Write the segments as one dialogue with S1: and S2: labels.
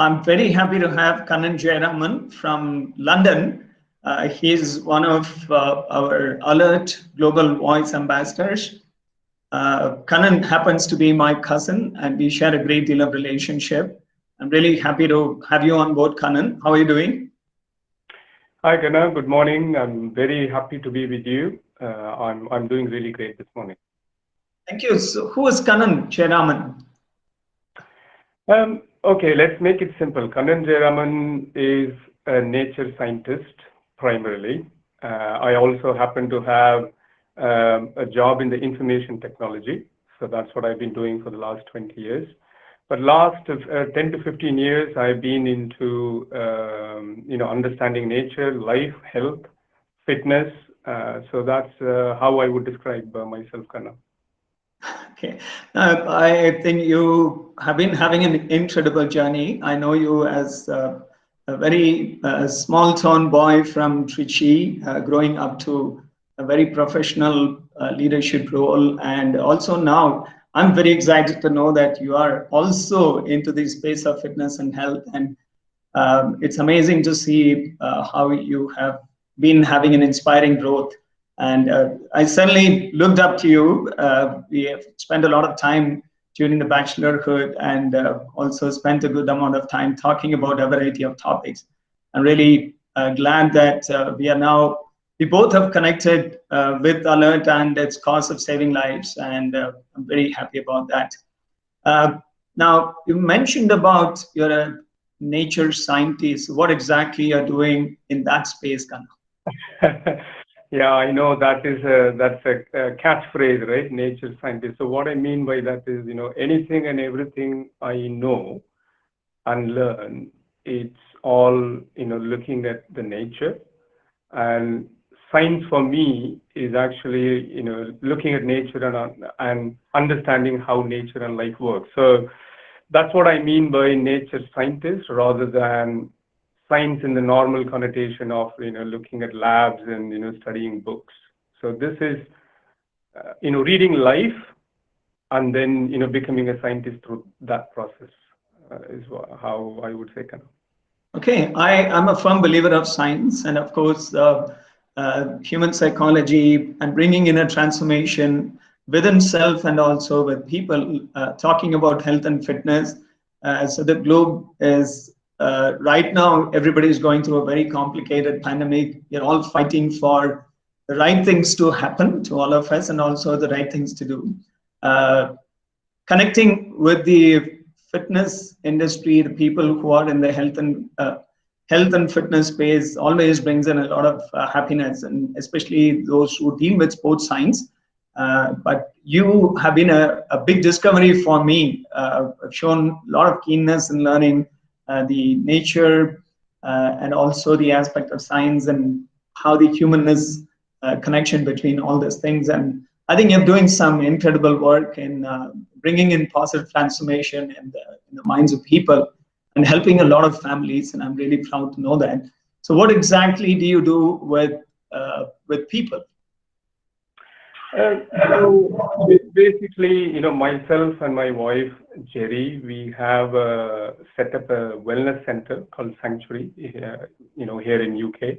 S1: I'm very happy to have Kannan Jayaraman from London. He's one of our Alert Global Voice ambassadors. Kannan happens to be my cousin, and we share a great deal of relationship. I'm really happy to have you on board, Kannan. How are you doing?
S2: Hi, Kannan. Good morning. I'm very happy to be with you. I'm doing really great this morning.
S1: Thank you. So, who is Kannan Jayaraman?
S2: Okay, let's make it simple. Kannan Jayaraman is a nature scientist primarily. I also happen to have a job in the information technology. So that's what I've been doing for the last 20 years. But last 10 to 15 years, I've been into understanding nature, life, health, fitness. So that's how I would describe myself, Kannan.
S1: Okay, I think you have been having an incredible journey. I know you as a very small town boy from Trichy, growing up to a very professional leadership role. And also now, I'm very excited to know that you are also into the space of fitness and health. And it's amazing to see how you have been having an inspiring growth. And I certainly looked up to you. We have spent a lot of time during the bachelorhood and also spent a good amount of time talking about a variety of topics. I'm really glad that we both have connected with Alert and its cause of saving lives. And I'm very happy about that. Now, you mentioned about you're a nature scientist. What exactly you're doing in that space, Kannan?
S2: Yeah, I know that's a catchphrase, right? Nature scientist. So what I mean by that is, anything and everything I know and learn, it's all, looking at the nature. And science for me is actually, looking at nature and understanding how nature and life works. So that's what I mean by nature scientist rather than science in the normal connotation of looking at labs and studying books. So this is reading life and then becoming a scientist through that process is how I would say.
S1: Okay, I'm a firm believer of science and of course human psychology and bringing in a transformation within self and also with people, talking about health and fitness. So the globe is right now, everybody is going through a very complicated pandemic. We're all fighting for the right things to happen to all of us and also the right things to do. Connecting with the fitness industry, the people who are in the health and fitness space always brings in a lot of happiness, and especially those who deal with sports science. But you have been a big discovery for me. I've shown a lot of keenness in learning the nature and also the aspect of science and how the humanness connection between all these things. And I think you're doing some incredible work in bringing in positive transformation in the minds of people and helping a lot of families. And I'm really proud to know that. So what exactly do you do with people?
S2: So basically, myself and my wife, Jerry, we have set up a wellness center called Sanctuary, here in UK.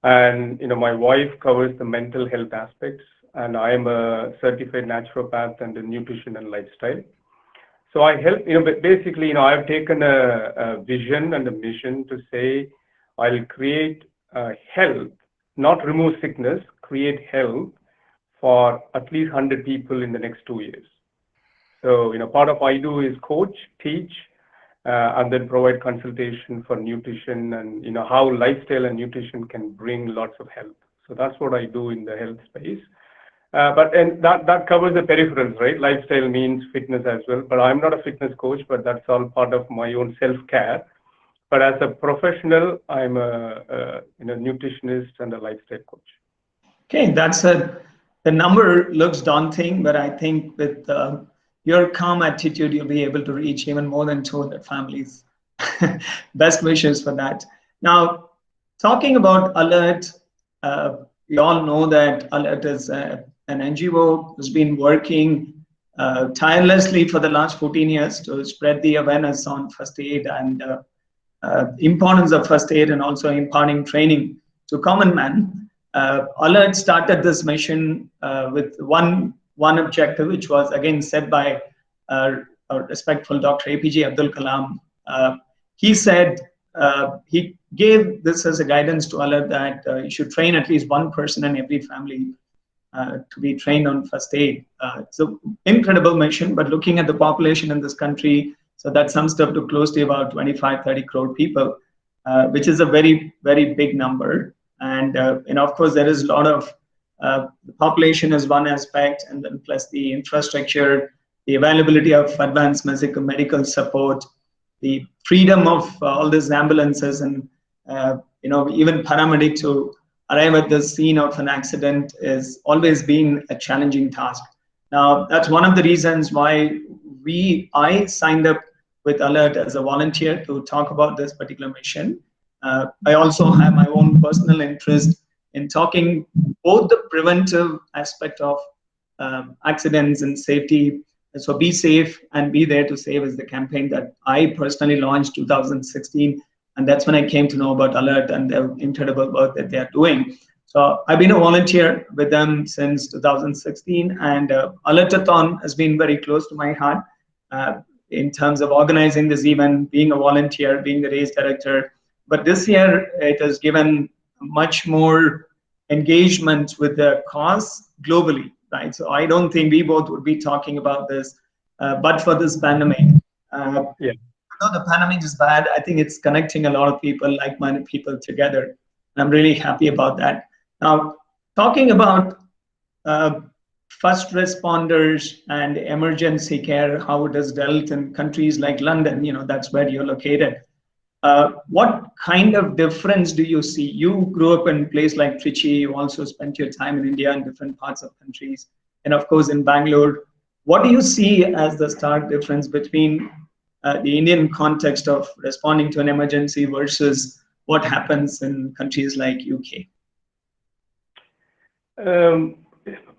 S2: And, my wife covers the mental health aspects, and I am a certified naturopath and a nutrition and lifestyle. So I help, basically, I've taken a vision and a mission to say, I'll create health, not remove sickness, create health for at least 100 people in the next 2 years. So, part of what I do is coach, teach, and then provide consultation for nutrition and, how lifestyle and nutrition can bring lots of health. So that's what I do in the health space. And that covers the peripherals, right? Lifestyle means fitness as well, but I'm not a fitness coach, but that's all part of my own self-care. But as a professional, I'm a nutritionist and a lifestyle coach.
S1: Okay, the number looks daunting, but I think with your calm attitude, you'll be able to reach even more than 200 families. Best wishes for that. Now, talking about Alert, we all know that Alert is an NGO who's been working tirelessly for the last 14 years to spread the awareness on first aid and importance of first aid, and also imparting training to common man. Alert started this mission with one objective, which was again set by our respectful Dr. APJ Abdul Kalam. He said, he gave this as a guidance to Alert that you should train at least one person in every family to be trained on first aid. It's an incredible mission, but looking at the population in this country, so that sums up to close to about 25-30 crore people, which is a very, very big number. And of course, there is a lot of the population is one aspect, and then plus the infrastructure, the availability of advanced medical support, the freedom of all these ambulances, and even paramedics to arrive at the scene of an accident is always been a challenging task. Now, that's one of the reasons why I signed up with Alert as a volunteer to talk about this particular mission. I also have my own personal interest in talking both the preventive aspect of accidents and safety. So be safe and be there to save is the campaign that I personally launched 2016. And that's when I came to know about Alert and the incredible work that they are doing. So I've been a volunteer with them since 2016, and ALERTATHON has been very close to my heart in terms of organizing this event, being a volunteer, being the race director. But this year, it has given much more engagement with the cause globally, right? So I don't think we both would be talking about this, but for this pandemic.
S2: Yeah.
S1: Though the pandemic is bad, I think it's connecting a lot of people, like-minded people together. I'm really happy about that. Now, talking about first responders and emergency care, how it is dealt in countries like London, that's where you're located. What kind of difference do you see? You grew up in a place like Trichy, you also spent your time in India in different parts of countries, and of course in Bangalore. What do you see as the stark difference between the Indian context of responding to an emergency versus what happens in countries like UK?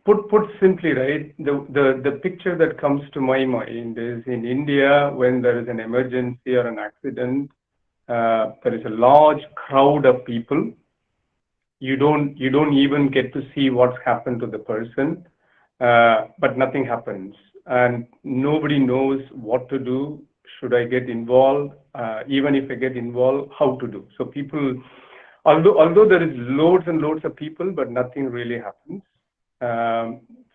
S2: Put simply, right, the picture that comes to my mind is in India, when there is an emergency or an accident, there is a large crowd of people. You don't even get to see what's happened to the person, but nothing happens, and nobody knows what to do. Should I get involved? Even if I get involved, how to do? So people, although there is loads and loads of people, but nothing really happens.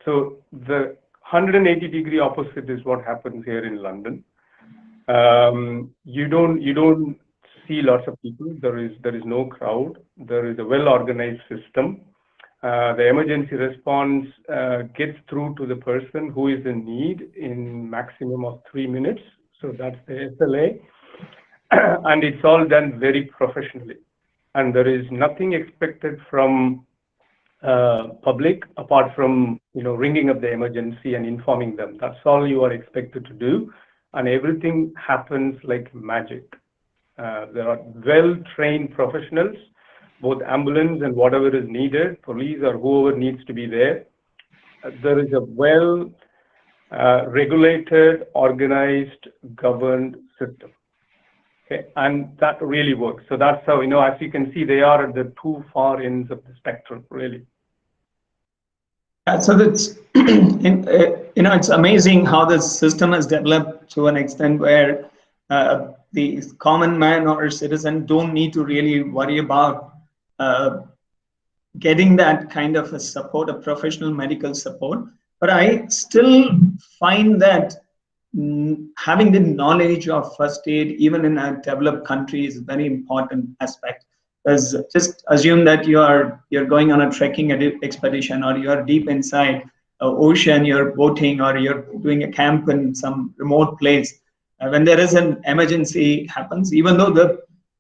S2: So the 180-degree opposite is what happens here in London. You don't see lots of people. There is no crowd. There is a well-organized system. The emergency response gets through to the person who is in need in maximum of 3 minutes. So that's the SLA, and it's all done very professionally. And there is nothing expected from public apart from ringing up the emergency and informing them. That's all you are expected to do, and everything happens like magic. There are well-trained professionals, both ambulance and whatever is needed, police or whoever needs to be there. There is a regulated, organized, governed system. Okay, and that really works. So that's how, as you can see, they are at the two far ends of the spectrum, really.
S1: So that's, it's amazing how the system has developed to an extent where the common man or citizen don't need to really worry about getting that kind of a support, a professional medical support. But I still find that having the knowledge of first aid, even in a developed country, is a very important aspect. Because just assume that you're going on a trekking expedition, or you're deep inside an ocean, you're boating, or you're doing a camp in some remote place. When there is an emergency happens, even though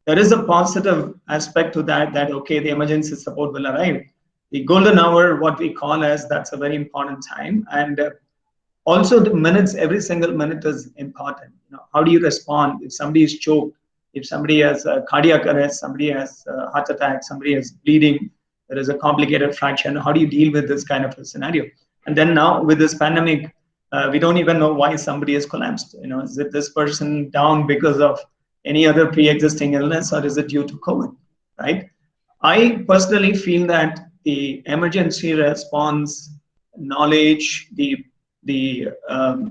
S1: there is a positive aspect to that okay, the emergency support will arrive. The golden hour, what we call as, that's a very important time. And also the minutes, every single minute is important. How do you respond if somebody is choked, if somebody has a cardiac arrest, somebody has a heart attack, somebody is bleeding, there is a complicated fracture? How do you deal with this kind of a scenario? And then now with this pandemic, we don't even know why somebody has collapsed. Is it this person down because of any other pre-existing illness, or is it due to COVID, right? I personally feel that the emergency response knowledge, the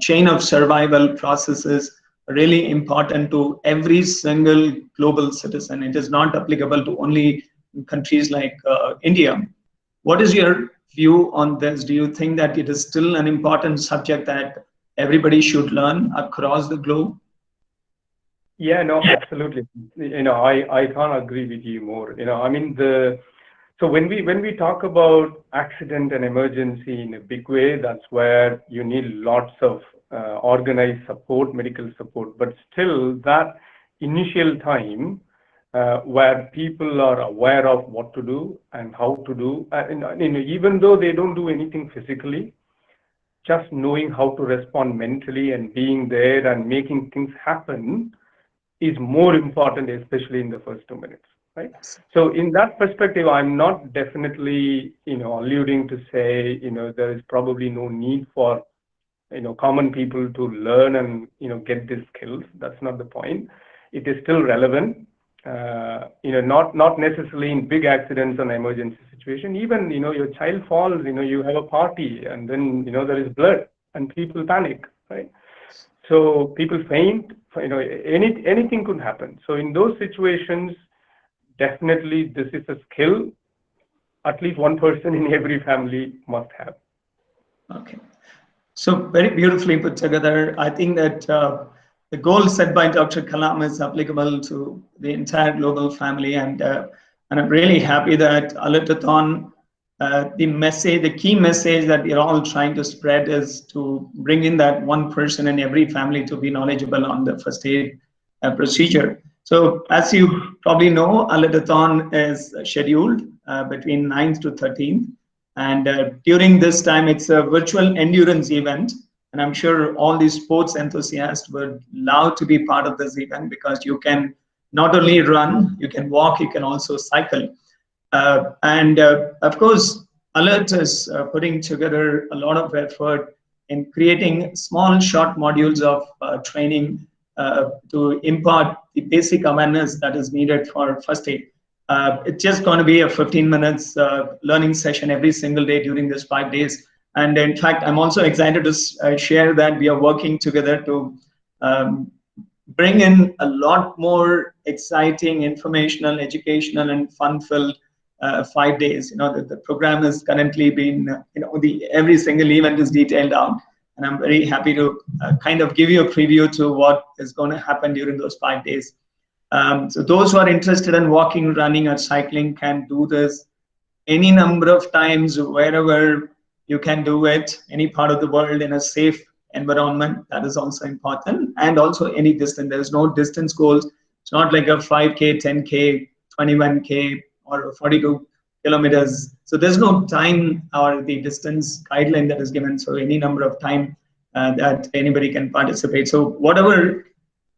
S1: chain of survival processes are really important to every single global citizen. It is not applicable to only countries like India. What is your view on this? Do you think that it is still an important subject that everybody should learn across the globe?
S2: Yeah, no, absolutely. I can't agree with you more. I mean, so when we talk about accident and emergency in a big way, that's where you need lots of organized support, medical support. But still, that initial time where people are aware of what to do and how to do, even though they don't do anything physically, just knowing how to respond mentally and being there and making things happen is more important, especially in the first 2 minutes, right? So in that perspective, I'm not definitely, alluding to say, there is probably no need for, common people to learn and, get these skills. That's not the point. It is still relevant, not necessarily in big accidents and emergency situation. Even, your child falls, you have a party and then, there is blood and people panic, right? So people faint, anything could happen. So in those situations, definitely this is a skill at least one person in every family must have.
S1: Okay. So very beautifully put together. I think that the goal set by Dr. Kalam is applicable to the entire global family. And I'm really happy that ALERTATHON, the key message that we're all trying to spread is to bring in that one person in every family to be knowledgeable on the first aid procedure. So as you probably know, ALERTATHON is scheduled between 9th to 13th. And during this time, it's a virtual endurance event. And I'm sure all these sports enthusiasts would love to be part of this event because you can not only run, you can walk, you can also cycle. Of course, Alert is putting together a lot of effort in creating small, short modules of training to impart the basic awareness that is needed for first aid. It's just going to be a 15 minutes learning session every single day during these 5 days. And in fact, I'm also excited to share that we are working together to bring in a lot more exciting, informational, educational, and fun-filled 5 days. The program is currently been, every single event is detailed out. And I'm very happy to kind of give you a preview to what is going to happen during those 5 days. So those who are interested in walking, running, or cycling can do this any number of times, wherever you can do it, any part of the world in a safe environment. That is also important. And also any distance. There's no distance goals. It's not like a 5K, 10K, 21K, or 42 kilometers. So there's no time or the distance guideline that is given. So any number of time that anybody can participate. So whatever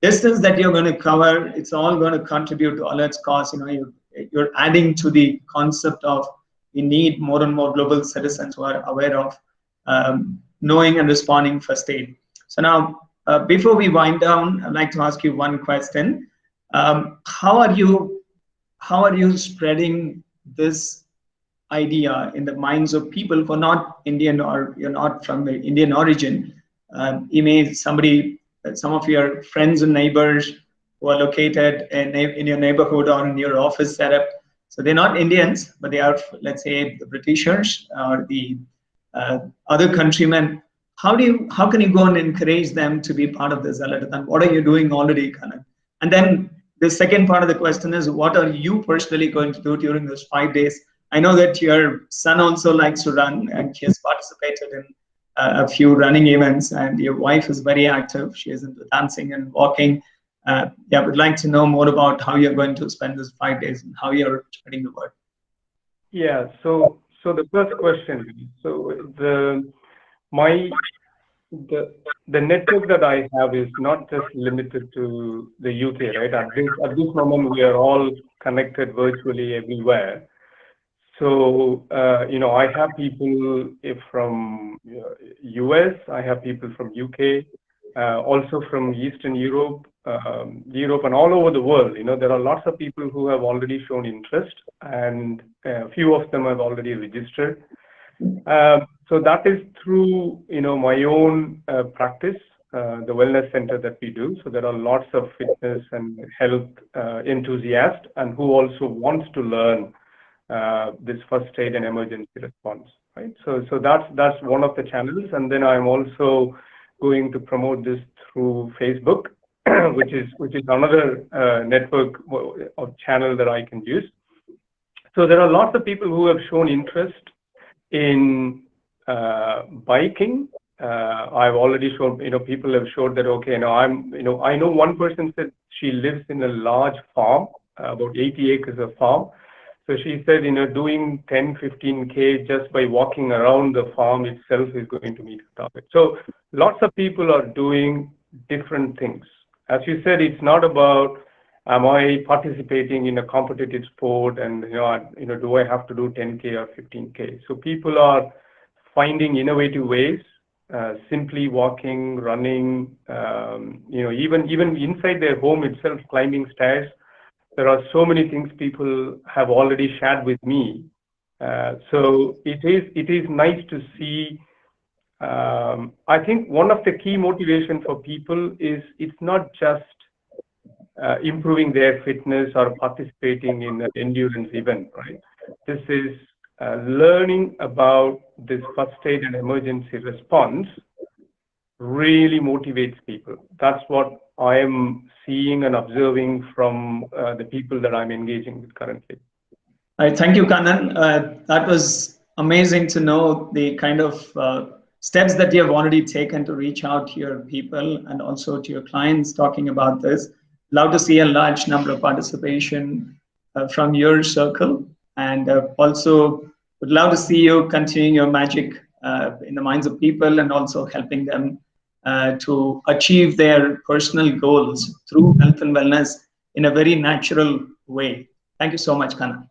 S1: distance that you're going to cover, it's all going to contribute to Alert's cause. You're adding to the concept of we need more and more global citizens who are aware of knowing and responding first aid. So now, before we wind down, I'd like to ask you one question. How are you spreading this idea in the minds of people who are not Indian or you're not from the Indian origin? Some of your friends and neighbors who are located in your neighborhood or in your office setup. So they're not Indians, but they are, let's say, the Britishers or the other countrymen. How can you go and encourage them to be part of this ALERTATHON? What are you doing already, Kannan? And then the second part of the question is, what are you personally going to do during those 5 days? I know that your son also likes to run and he has participated in a few running events, and your wife is very active. She is into dancing and walking. I would like to know more about how you're going to spend this 5 days and how you're spreading the word.
S2: Yeah. So the first question. So the network that I have is not just limited to the UK, right? At this moment, we are all connected virtually everywhere. So I have people from US, I have people from UK, also from Eastern Europe, Europe and all over the world. There are lots of people who have already shown interest, and a few of them have already registered. So that is through, my own practice, the wellness center that we do. So there are lots of fitness and health enthusiasts and who also wants to learn this first aid and emergency response, right? So that's one of the channels. And then I'm also going to promote this through Facebook, which is another network or channel that I can use. So there are lots of people who have shown interest in biking. I've already shown, people have showed that, okay, I know one person said she lives in a large farm, about 80 acres of farm. So she said, doing 10, 15K just by walking around the farm itself is going to meet her target. So lots of people are doing different things. As you said, it's not about, am I participating in a competitive sport and, do I have to do 10K or 15K? So people are finding innovative ways, simply walking, running, even inside their home itself, climbing stairs. There are so many things people have already shared with me. So it is nice to see. I think one of the key motivation for people is it's not just improving their fitness or participating in an endurance event, right? This is learning about this first aid and emergency response really motivates people. That's what I am seeing and observing from the people that I'm engaging with currently.
S1: Thank you, Kannan. That was amazing to know the kind of steps that you have already taken to reach out to your people and also to your clients talking about this. Love to see a large number of participation from your circle, and also would love to see you continuing your magic in the minds of people and also helping them to achieve their personal goals through health and wellness in a very natural way. Thank you so much, Kannan.